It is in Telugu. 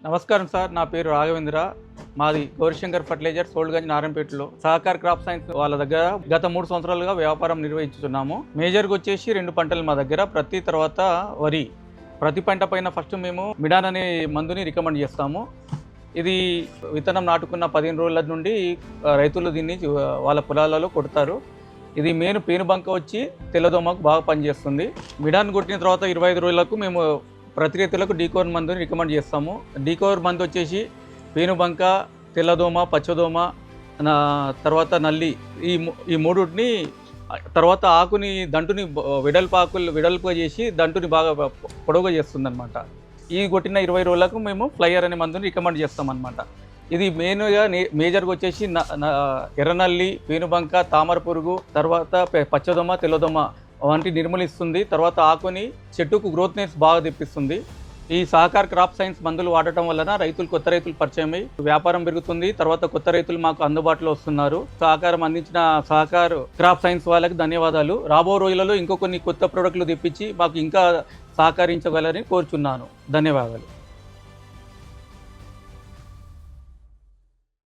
నమస్కారం సార్, నా పేరు రాఘవేంద్ర. మాది గౌరీశంకర్ ఫర్టిలైజర్, సోల్గంజ్, నారాయణపేటలో సహకార్ క్రాప్ సైన్స్ వాళ్ళ దగ్గర గత 3 సంవత్సరాలుగా వ్యాపారం నిర్వహించుతున్నాము. మేజర్గా వచ్చేసి 2 పంటలు మా దగ్గర, ప్రతి తర్వాత వరి. ప్రతి పంట పైన ఫస్ట్ మేము మిడాన్ అనే మందుని రికమెండ్ చేస్తాము. ఇది విత్తనం నాటుకున్న 15 రోజుల నుండి రైతులు దీన్ని వాళ్ళ పొలాలలో కొడతారు. ఇది మెయిన్ పేనుబంక వచ్చి తెల్లదోమకు బాగా పనిచేస్తుంది. మిడాన్ కొట్టిన తర్వాత 25 రోజులకు మేము ప్రతి రైతులకు డీకోర్ మందుని రికమెండ్ చేస్తాము. డీకోర్ మందు వచ్చేసి పేనుబంక, తెల్లదోమ, పచ్చదోమ, తర్వాత నల్లి, ఈ మూడుని తర్వాత ఆకుని దంటుని వెడల్పుగా చేసి దంటుని బాగా పొడవుగా చేస్తుంది అనమాట. ఈ కొట్టిన 20 రోజులకు మేము ఫ్లైయర్ అనే మందుని రికమెండ్ చేస్తామన్నమాట. ఇది మెయిన్గా మేజర్గా వచ్చేసి ఎర్రనల్లి, పేనుబంక, తామర పురుగు, తర్వాత పచ్చదోమ, తెల్లదోమ వంటి నిర్మూలిస్తుంది. తర్వాత ఆకుని చెట్టుకు గ్రోత్నెస్ బాగా తెప్పిస్తుంది. ఈ సహకార్ క్రాప్ సైన్స్ మందులు వాడటం వలన కొత్త రైతులు పరిచయమై వ్యాపారం పెరుగుతుంది. తర్వాత కొత్త రైతులు మాకు అందుబాటులో వస్తున్నారు. సహకారం అందించిన సహకార్ క్రాప్ సైన్స్ వాళ్ళకి ధన్యవాదాలు. రాబో రోజులలో ఇంకో కొన్ని కొత్త ప్రోడక్ట్లు తెప్పించి మాకు ఇంకా సహకరించగలని కోరుచున్నాను. ధన్యవాదాలు.